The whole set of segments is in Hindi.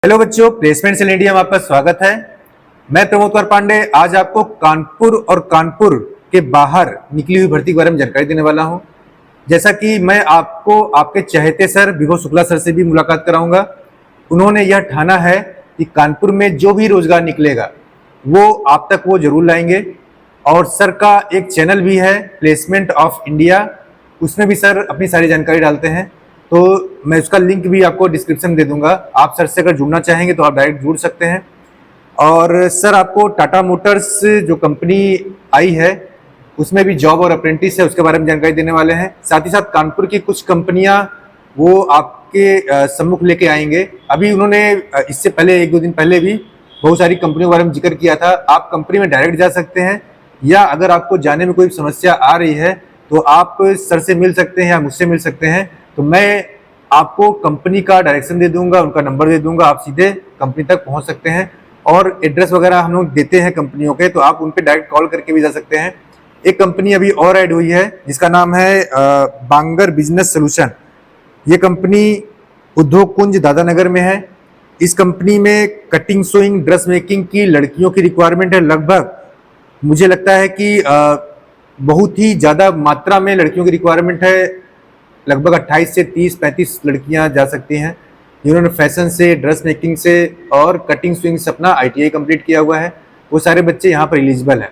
हेलो बच्चों, प्लेसमेंट सेल इंडिया में आपका स्वागत है। मैं प्रमोद कुमार पांडे आज आपको कानपुर और कानपुर के बाहर निकली हुई भर्ती के बारे में जानकारी देने वाला हूं। जैसा कि मैं आपको आपके चहेते सर विभव शुक्ला सर से भी मुलाकात कराऊंगा। उन्होंने यह ठाना है कि कानपुर में जो भी रोजगार निकलेगा वो आप तक वो जरूर लाएंगे। और सर का एक चैनल भी है प्लेसमेंट ऑफ इंडिया, उसमें भी सर अपनी सारी जानकारी डालते हैं। तो मैं उसका लिंक भी आपको डिस्क्रिप्शन में दे दूंगा। आप सर से अगर जुड़ना चाहेंगे तो आप डायरेक्ट जुड़ सकते हैं। और सर आपको टाटा मोटर्स जो कंपनी आई है उसमें भी जॉब और अप्रेंटिस है, उसके बारे में जानकारी देने वाले हैं। साथ ही साथ कानपुर की कुछ कंपनियां वो आपके सम्मुख लेके आएंगे। अभी उन्होंने इससे पहले एक दो दिन पहले भी बहुत सारी कंपनियों के बारे में जिक्र किया था। आप कंपनी में डायरेक्ट जा सकते हैं, या अगर आपको जाने में कोई समस्या आ रही है तो आप सर से मिल सकते हैं या मुझसे मिल सकते हैं। तो मैं आपको कंपनी का डायरेक्शन दे दूंगा, उनका नंबर दे दूंगा, आप सीधे कंपनी तक पहुंच सकते हैं। और एड्रेस वगैरह हम लोग देते हैं कंपनियों के, तो आप उन पे डायरेक्ट कॉल करके भी जा सकते हैं। एक कंपनी अभी और ऐड हुई है जिसका नाम है बांगर बिजनेस सोल्यूशन। ये कंपनी उद्योग कुंज दादानगर में है। इस कंपनी में कटिंग, सोइंग, ड्रेस मेकिंग की लड़कियों की रिक्वायरमेंट है। लगभग मुझे लगता है कि बहुत ही ज़्यादा मात्रा में लड़कियों की रिक्वायरमेंट है। लगभग 28 से 30-35 लड़कियां जा सकती हैं जिन्होंने फैशन से, ड्रेस मेकिंग से और कटिंग स्विंग से अपना ITI कंप्लीट किया हुआ है। वो सारे बच्चे यहाँ पर एलिजिबल हैं।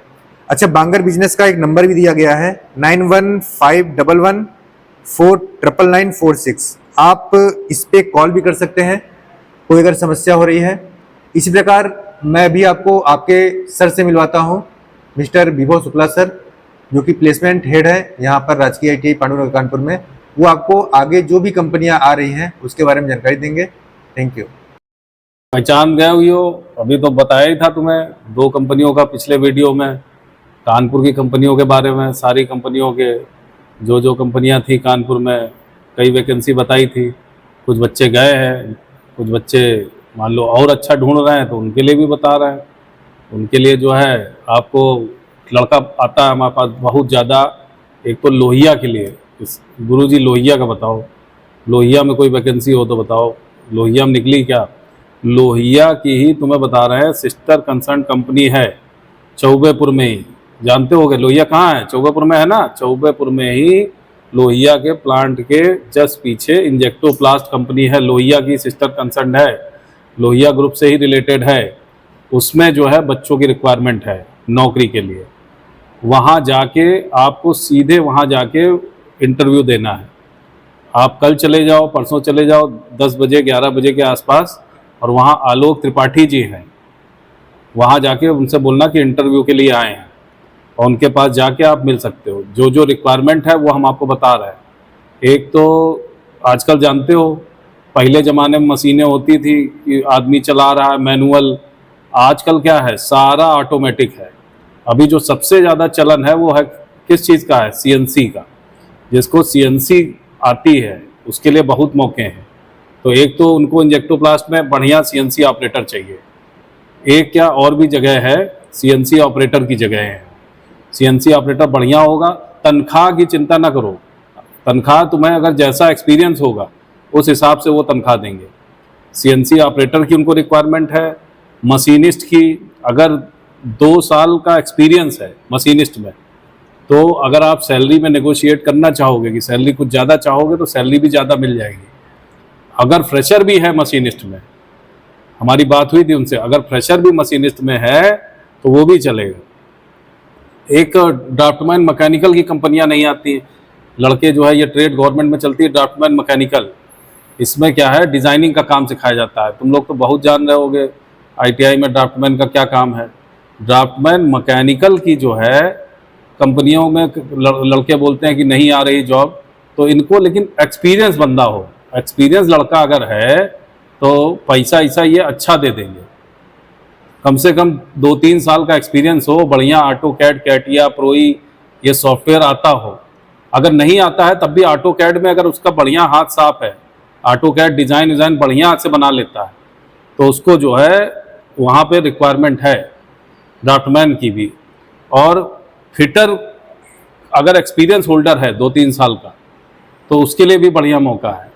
अच्छा, बांगर बिजनेस का एक नंबर भी दिया गया है 9151149946। आप इस पे कॉल भी कर सकते हैं कोई अगर समस्या हो रही है। इसी प्रकार मैं भी आपको आपके सर से मिलवाता हूँ, मिस्टर विभव शुक्ला सर, जो कि प्लेसमेंट हेड है यहाँ पर राजकीय ITI पांडुनगर कानपुर में। वो आपको आगे जो भी कंपनियां आ रही हैं उसके बारे में जानकारी देंगे। Thank you. पहचान गए हुई हो, अभी तो बताया ही था तुम्हें 2 कंपनियों का पिछले वीडियो में, कानपुर की कंपनियों के बारे में। सारी कंपनियों के जो कंपनियां थी कानपुर में, कई वैकेंसी बताई थी। कुछ बच्चे गए हैं, कुछ बच्चे मान लो और अच्छा ढूंढ रहे हैं तो उनके लिए भी बता रहे हैं। उनके लिए जो है आपको लड़का आता है हमारे पास बहुत ज़्यादा। एक तो लोहिया के लिए, गुरुजी लोहिया का बताओ, लोहिया में कोई वैकेंसी हो तो बताओ। लोहिया में निकली क्या? लोहिया की ही तुम्हें बता रहे हैं, सिस्टर कंसर्न कंपनी है चौबेपुर में ही। जानते होगे लोहिया कहाँ है? चौबेपुर में है ना। चौबेपुर में ही लोहिया के प्लांट के जस्ट पीछे इंजेक्टोप्लास्ट कंपनी है, लोहिया की सिस्टर कंसर्न है, लोहिया ग्रुप से ही रिलेटेड है। उसमें जो है बच्चों की रिक्वायरमेंट है नौकरी के लिए। वहाँ जाके आपको सीधे वहाँ जाके इंटरव्यू देना है। आप कल चले जाओ, परसों चले जाओ 10 बजे 11 बजे के आसपास, और वहाँ आलोक त्रिपाठी जी हैं। वहाँ जाके उनसे बोलना कि इंटरव्यू के लिए आए हैं, और उनके पास जाके आप मिल सकते हो। जो रिक्वायरमेंट है वो हम आपको बता रहे हैं। एक तो आजकल जानते हो, पहले ज़माने में मशीनें होती थी कि आदमी चला रहा है मैनुअल। आजकल क्या है, सारा ऑटोमेटिक है। अभी जो सबसे ज़्यादा चलन है वो है किस चीज़ का है? CNC का। जिसको CNC आती है उसके लिए बहुत मौके हैं। तो एक तो उनको इंजेक्टोप्लास्ट में बढ़िया CNC ऑपरेटर चाहिए। एक क्या और भी जगह है, CNC ऑपरेटर की जगह है। CNC ऑपरेटर बढ़िया होगा। तनख्वाह की चिंता ना करो, तनख्वाह तुम्हें अगर जैसा एक्सपीरियंस होगा उस हिसाब से वो तनख्वाह देंगे। CNC ऑपरेटर की उनको रिक्वायरमेंट है। मशीनिस्ट की अगर 2 साल का एक्सपीरियंस है मशीनिस्ट में, तो अगर आप सैलरी में नेगोशिएट करना चाहोगे कि सैलरी कुछ ज़्यादा चाहोगे तो सैलरी भी ज़्यादा मिल जाएगी। अगर फ्रेशर भी है मशीनिस्ट में, हमारी बात हुई थी उनसे, अगर फ्रेशर भी मशीनिस्ट में है तो वो भी चलेगा। एक ड्राफ्टमैन मैकेनिकल की कंपनियां नहीं आती हैं। लड़के जो है, ये ट्रेड गवर्नमेंट में चलती है ड्राफ्टमैन मैकेनिकल। इसमें क्या है, डिज़ाइनिंग का काम सिखाया जाता है। तुम लोग तो बहुत जान रहे होगे ITI में ड्राफ्टमैन का क्या काम है। ड्राफ्टमैन मैकेनिकल की जो है कंपनियों में लड़के बोलते हैं कि नहीं आ रही जॉब, तो इनको लेकिन एक्सपीरियंस बंदा हो। एक्सपीरियंस लड़का अगर है तो पैसा ऐसा ये अच्छा दे देंगे। कम से कम 2-3 साल का एक्सपीरियंस हो, बढ़िया AutoCAD, कैटिया, प्रोई ये सॉफ्टवेयर आता हो। अगर नहीं आता है तब भी AutoCAD में अगर उसका बढ़िया हाथ साफ है, AutoCAD डिज़ाइन बढ़िया से बना लेता है, तो उसको जो है वहाँ पे रिक्वायरमेंट है ड्राफ्टमैन की भी। और फिटर अगर एक्सपीरियंस होल्डर है 2-3 साल का, तो उसके लिए भी बढ़िया मौका है।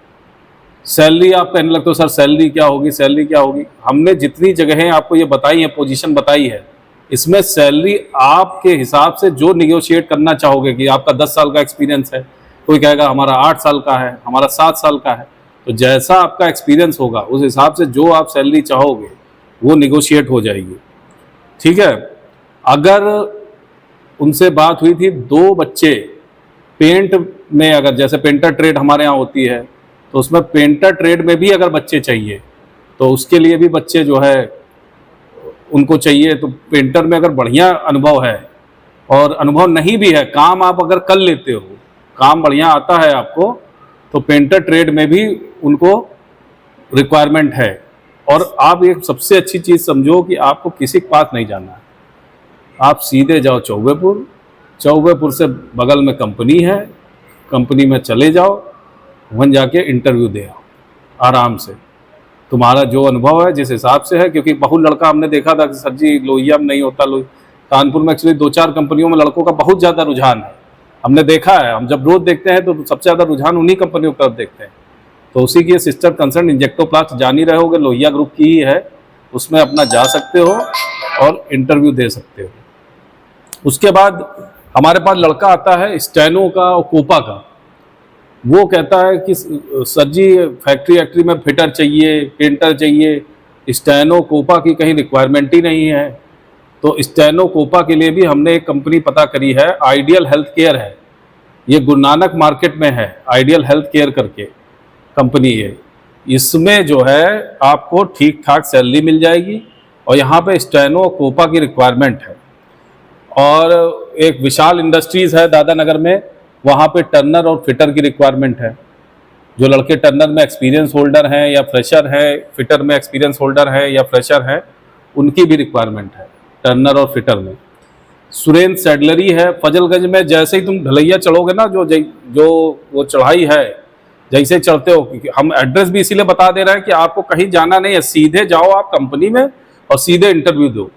सैलरी आप कहने लगते हो सर सैलरी क्या होगी, सैलरी क्या होगी। हमने जितनी जगहें आपको ये बताई हैं, पोजीशन बताई है, इसमें सैलरी आपके हिसाब से जो निगोशिएट करना चाहोगे कि आपका 10 साल का एक्सपीरियंस है, कोई कहेगा हमारा 8 साल का है, हमारा 7 साल का है, तो जैसा आपका एक्सपीरियंस होगा उस हिसाब से जो आप सैलरी चाहोगे वो निगोशिएट हो जाएगी। ठीक है। अगर उनसे बात हुई थी, 2 बच्चे पेंट में, अगर जैसे पेंटर ट्रेड हमारे यहाँ होती है तो उसमें पेंटर ट्रेड में भी अगर बच्चे चाहिए तो उसके लिए भी बच्चे जो है उनको चाहिए। तो पेंटर में अगर बढ़िया अनुभव है और अनुभव नहीं भी है, काम आप अगर कर लेते हो, काम बढ़िया आता है आपको, तो पेंटर ट्रेड में भी उनको रिक्वायरमेंट है। और आप एक सबसे अच्छी चीज़ समझो कि आपको किसी के पास नहीं जाना है, आप सीधे जाओ चौबेपुर, चौबेपुर से बगल में कंपनी है, कंपनी में चले जाओ, वहाँ जाके इंटरव्यू दे आओ आराम से। तुम्हारा जो अनुभव है जिस हिसाब से है, क्योंकि बहुत लड़का हमने देखा था कि सर जी लोहिया में नहीं होता, कानपुर में एक्चुअली 2-4 कंपनियों में लड़कों का बहुत ज़्यादा रुझान है, हमने देखा है। हम जब रोज देखते हैं तो सबसे ज़्यादा रुझान उन्हीं कंपनियों की तरफ देखते हैं। तो उसी की सिस्टर कंसर्न इंजेक्टोप्लास्ट जान ही रहे होगे, लोहिया ग्रुप की ही है, उसमें अपना जा सकते हो और इंटरव्यू दे सकते हो। उसके बाद हमारे पास लड़का आता है स्टेनो का और कोपा का, वो कहता है कि सर जी फैक्ट्री में फिटर चाहिए, पेंटर चाहिए, स्टेनो कोपा की कहीं रिक्वायरमेंट ही नहीं है। तो स्टेनो कोपा के लिए भी हमने एक कंपनी पता करी है, आइडियल हेल्थ केयर है, ये गुरु नानक मार्केट में है, आइडियल हेल्थ केयर करके कंपनी है। इसमें जो है आपको ठीक ठाक सैलरी मिल जाएगी और यहाँ पे स्टेनो कोपा की रिक्वायरमेंट है। और एक विशाल इंडस्ट्रीज़ है दादा नगर में, वहाँ पे टर्नर और फिटर की रिक्वायरमेंट है। जो लड़के टर्नर में एक्सपीरियंस होल्डर हैं या फ्रेशर हैं, फिटर में एक्सपीरियंस होल्डर हैं या फ्रेशर हैं, उनकी भी रिक्वायरमेंट है टर्नर और फिटर में। सुरेंद्र सैडलरी है फजलगंज में। जैसे ही तुम ढलैया चढ़ोगे ना, जो वो चढ़ाई है, जैसे ही चढ़ते हो, क्योंकि हम एड्रेस भी इसीलिए बता दे रहे हैं कि आपको कहीं जाना नहीं है, सीधे जाओ आप कंपनी में और सीधे इंटरव्यू दो,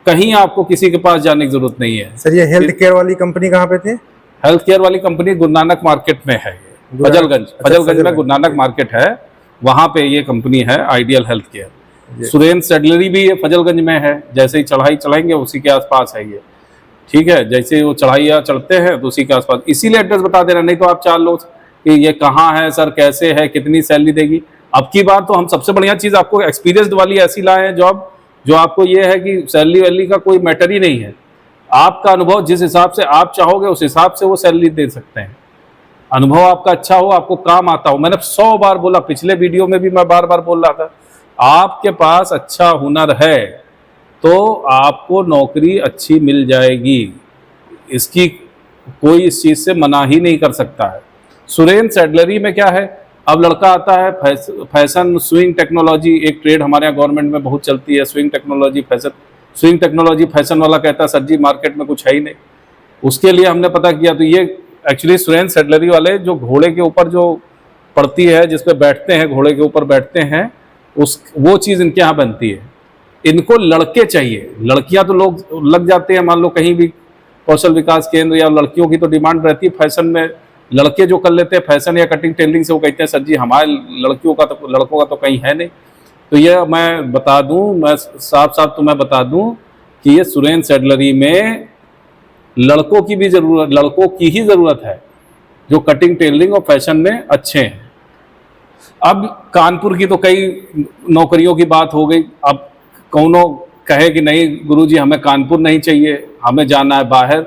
कहीं आपको किसी के पास जाने की जरूरत नहीं है। सर ये हेल्थ केयर वाली कंपनी कहाँ पे थी? हेल्थ केयर वाली कंपनी गुरु नानक मार्केट में है, फजलगंज में गुरु नानक मार्केट है, वहाँ पे ये कंपनी है ideal health care. Surendra saddlery भी ये फजलगंज में है, जैसे ही चढ़ाई चढ़ाएंगे उसी के आसपास है ये। ठीक है, जैसे वो चढ़ाइयाँ चढ़ते हैं तो उसी के आसपास, इसीलिए एड्रेस बता दे रहे हैं, नहीं तो आप 4 लोग कि ये कहाँ है सर, कैसे है, कितनी सैलरी देगी। अब की बार तो हम सबसे बढ़िया चीज़ आपको एक्सपीरियंस्ड वाली ऐसी लाए हैं जॉब, जो आपको ये है कि सैलरी वैलरी का कोई मैटर ही नहीं है, आपका अनुभव जिस हिसाब से आप चाहोगे उस हिसाब से वो सैलरी दे सकते हैं। अनुभव आपका अच्छा हो, आपको काम आता हो। मैंने 100 बार बोला, पिछले वीडियो में भी मैं बार बार बोल रहा था, आपके पास अच्छा हुनर है तो आपको नौकरी अच्छी मिल जाएगी, इसकी कोई इस चीज़ से मना ही नहीं कर सकता है। सुरेंद्र सैडलरी में क्या है, अब लड़का आता है फैशन स्विंग टेक्नोलॉजी, एक ट्रेड हमारे यहाँ गवर्नमेंट में बहुत चलती है, swing technology fashion. Swing technology fashion वाला कहता है सर जी मार्केट में कुछ है ही नहीं, उसके लिए हमने पता किया तो ये एक्चुअली सुरेंद्र सैडलरी वाले जो घोड़े के ऊपर जो पड़ती है, जिस पे बैठते हैं, घोड़े के ऊपर बैठते हैं, वो चीज़ इनके यहाँ बनती है। इनको लड़के चाहिए, लड़कियां तो लोग लग जाते हैं, मान लो कहीं भी कौशल विकास केंद्र या लड़कियों की तो डिमांड रहती है फैशन में, लड़के जो कर लेते हैं फैशन या कटिंग टेलरिंग से, वो कहते हैं सर जी हमारे लड़कों का तो कहीं है नहीं। तो ये मैं बता दूं, मैं साफ साफ तुम्हें बता दूं कि ये सुरेंद्र सैडलरी में लड़कों की ही ज़रूरत है जो कटिंग टेलरिंग और फैशन में अच्छे हैं। अब कानपुर की तो कई नौकरियों की बात हो गई, अब कौनों कहे कि नहीं गुरुजी हमें कानपुर नहीं चाहिए, हमें जाना है बाहर।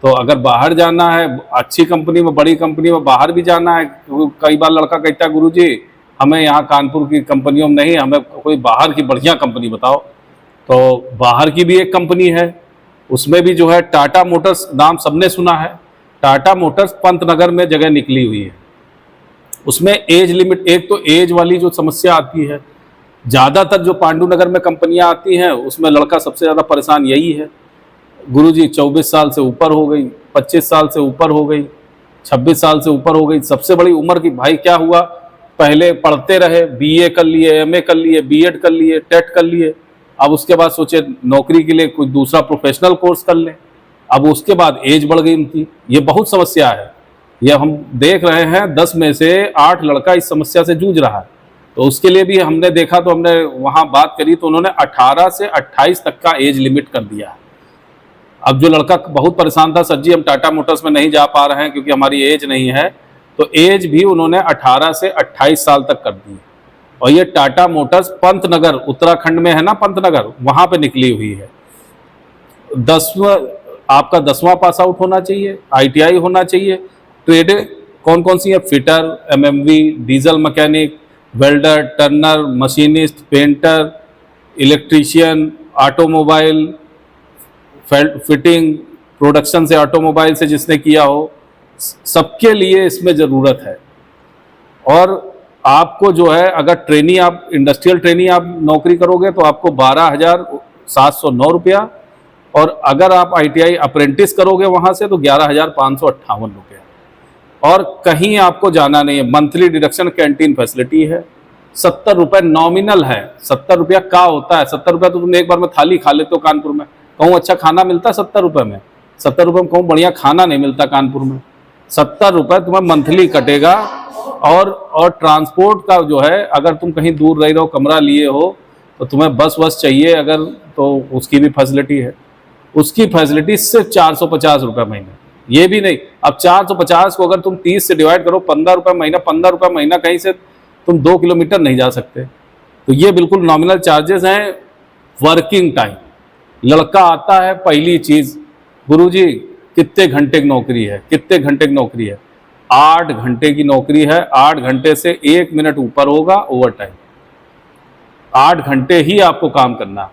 तो अगर बाहर जाना है, अच्छी कंपनी में, बड़ी कंपनी में बाहर भी जाना है, कई बार लड़का कहता है गुरुजी हमें यहाँ कानपुर की कंपनियों में नहीं, हमें कोई बाहर की बढ़िया कंपनी बताओ। तो बाहर की भी एक कंपनी है, उसमें भी जो है टाटा मोटर्स, नाम सबने सुना है, टाटा मोटर्स पंतनगर में जगह निकली हुई है। उसमें एज लिमिट, एक तो एज वाली जो समस्या आती है, ज़्यादातर जो पांडु नगर में कंपनियां आती हैं उसमें लड़का सबसे ज़्यादा परेशान यही है, गुरुजी 24 साल से ऊपर हो गई, 25 साल से ऊपर हो गई, 26 साल से ऊपर हो गई, सबसे बड़ी उम्र की। भाई क्या हुआ, पहले पढ़ते रहे, बीए कर लिए, एमए कर लिए, बीएड कर लिए, टेट कर लिए, अब उसके बाद सोचे नौकरी के लिए कोई दूसरा प्रोफेशनल कोर्स कर लें, अब उसके बाद एज बढ़ गई उनकी, ये बहुत समस्या है। ये हम देख रहे हैं 10 में से 8 लड़का इस समस्या से जूझ रहा है। तो उसके लिए भी हमने देखा, तो हमने वहाँ बात करी तो उन्होंने 18 से 28 तक का एज लिमिट कर दिया है। अब जो लड़का बहुत परेशान था, सर जी हम टाटा मोटर्स में नहीं जा पा रहे हैं क्योंकि हमारी एज नहीं है, तो एज भी उन्होंने 18 से 28 साल तक कर दी। और ये टाटा मोटर्स पंतनगर, उत्तराखंड में है ना पंतनगर, वहाँ पे निकली हुई है। आपका 10वां पास आउट होना चाहिए, ITI होना चाहिए। ट्रेड कौन कौन सी है? Fitter, MMV, diesel mechanic, welder, Turner, machinist, painter, electrician, automobile fitting, production से ऑटोमोबाइल से जिसने किया हो, सबके लिए इसमें ज़रूरत है। और आपको जो है, अगर ट्रेनी आप इंडस्ट्रियल ट्रेनी आप नौकरी करोगे तो आपको 12,709 रुपया, और अगर आप ITI अप्रेंटिस करोगे वहाँ से तो 11,558 रुपया। और कहीं आपको जाना नहीं है। मंथली डिडक्शन कैंटीन फैसिलिटी है। 70 रुपये नॉमिनल है। 70 रुपया का होता है? 70 रुपया तो तुम एक बार में थाली खा लेते हो कानपुर में। कहूँ अच्छा खाना मिलता है 70 रुपये में? 70 रुपये में कहूँ बढ़िया खाना नहीं मिलता कानपुर में। 70 रुपये तुम्हें मंथली कटेगा। और ट्रांसपोर्ट का जो है, अगर तुम कहीं दूर रह रहे हो, कमरा लिए हो, तो तुम्हें बस चाहिए अगर, तो उसकी भी फैसिलिटी है। उसकी फैसिलिटी सिर्फ 450 रुपये महीने। ये भी नहीं, अब 450 को अगर तुम 30 से डिवाइड करो, 15 रुपये महीना, 15 रुपये महीना, कहीं से तुम 2 किलोमीटर नहीं जा सकते। तो ये बिल्कुल नॉमिनल चार्जेस हैं। वर्किंग टाइम, लड़का आता है, पहली चीज़, गुरुजी कितने घंटे की नौकरी है? कितने घंटे की नौकरी है? 8 घंटे की नौकरी है। 8 घंटे से 1 मिनट ऊपर होगा ओवर टाइम। 8 घंटे ही आपको काम करना है।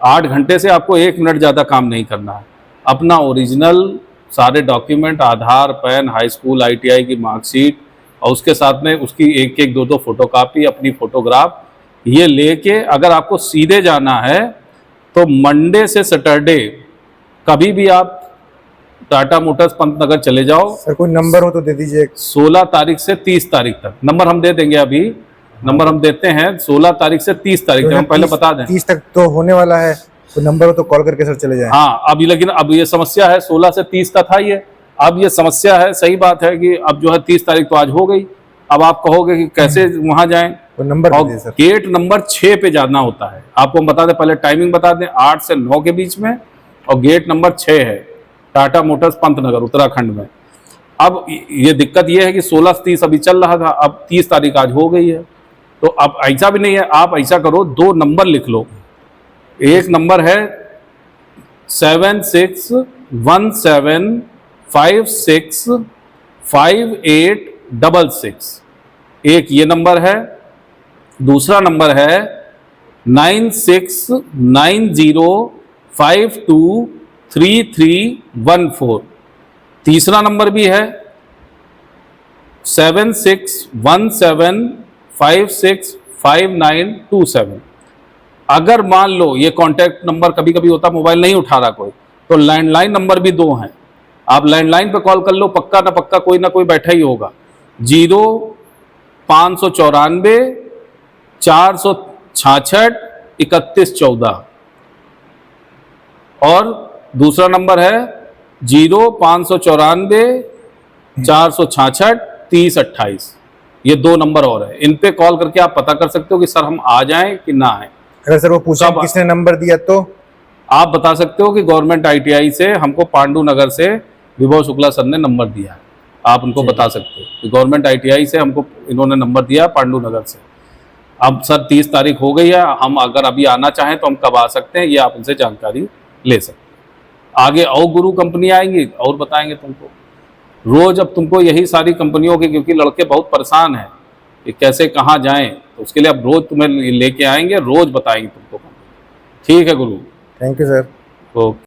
8 घंटे से आपको 1 मिनट ज़्यादा काम नहीं करना है। अपना ओरिजिनल सारे डॉक्यूमेंट, आधार, पैन, हाई स्कूल, ITI की मार्कशीट, और उसके साथ में उसकी एक 2 फोटोकॉपी, अपनी फोटोग्राफ, ये लेके अगर आपको सीधे जाना है तो मंडे से सैटरडे कभी भी आप टाटा मोटर्स पंतनगर चले जाओ। सर कोई नंबर हो तो दे दीजिए। 16 तारीख से 30 तारीख तक नंबर हम दे देंगे। अभी नंबर हम देते हैं 16 तारीख से 30 तारीख तक। हम पहले बता दें 30 तक तो होने वाला है, तो नंबर हो तो कॉल करके सर चले जाएं। हाँ, अभी लेकिन अब ये समस्या है, 16 से 30 का था ये। अब ये समस्या है, सही बात है कि अब जो है 30 तारीख तो आज हो गई। अब आप कहोगे कि कैसे वहां जाएं? तो नंबर और दीजिए सर। गेट नंबर 6 पे जाना होता है। आपको हम बता दें, पहले टाइमिंग बता दें, 8 से 9 के बीच में, और गेट नंबर 6 है टाटा मोटर्स पंतनगर, उत्तराखंड में। अब ये दिक्कत ये है कि 16 से 30 अभी चल रहा था, अब 30 तारीख आज हो गई है। तो अब ऐसा भी नहीं है, आप ऐसा करो, 2 नंबर लिख लो। एक नंबर है 7617565866, एक ये नंबर है। दूसरा नंबर है 9690523314। तीसरा नंबर भी है 7617565927। अगर मान लो ये कांटेक्ट नंबर कभी कभी होता मोबाइल नहीं उठा रहा कोई, तो लैंडलाइन नंबर भी 2 हैं। आप लैंडलाइन पे कॉल कर लो, पक्का ना कोई बैठा ही होगा। 0594 466 3114। और दूसरा नंबर है 0594 466 3028। ये 2 नंबर और है। इन पे कॉल करके आप पता कर सकते हो कि सर हम आ जाएं कि ना आए। अगर सर वो पूछे किसने नंबर दिया तो आप बता सकते हो कि गवर्नमेंट ITI से हमको पांडु नगर से विभव शुक्ला सर ने नंबर दिया है। आप उनको बता सकते हो कि गवर्नमेंट ITI से हमको इन्होंने नंबर दिया पांडु नगर से। अब सर 30 तारीख हो गई है, हम अगर अभी आना चाहें तो हम कब आ सकते हैं, ये आप उनसे जानकारी ले सकते हैं। आगे और गुरु कंपनी आएंगी और बताएंगे तुमको। रोज अब तुमको यही सारी कंपनियों के, क्योंकि लड़के बहुत परेशान हैं कि कैसे कहाँ जाएं, तो उसके लिए अब रोज तुम्हें लेके आएंगे, रोज बताएंगे तुमको। ठीक है गुरु, थैंक यू सर। ओके।